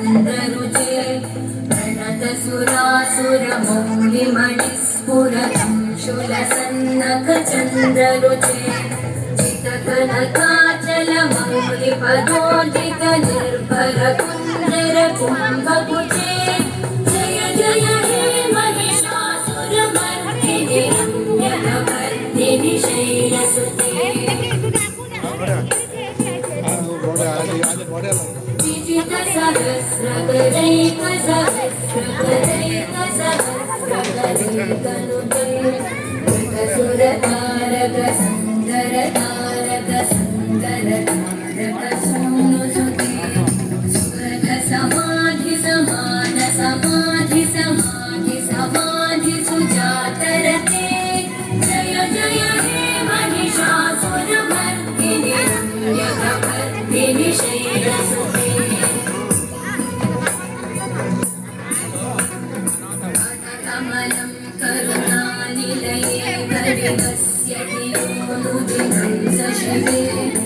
सुन्दरुचे प्रणतसुरासुरमौलिमणिस्फुरतं शूलसन्नखचन्द्ररुचे चितकनकाचलमौलिपदोर्जितनिर्भरकुञ्जरकुम्भकुचे जय जय हे महिषासुरमर्दिनि रम्यकवर्दिनि शैलसुते सुरतारक सुन्दर तारक सुन्दर तारक सोनुसुते सुरत समाधि समान समाधि समाधि समाधि सुजातरते जय जय हे महिषासुरमर्दिनि रम्यकवर्दिनि शैलसुते कमलं करुणानिलये परिवस्यति योनुदिनं सशिवे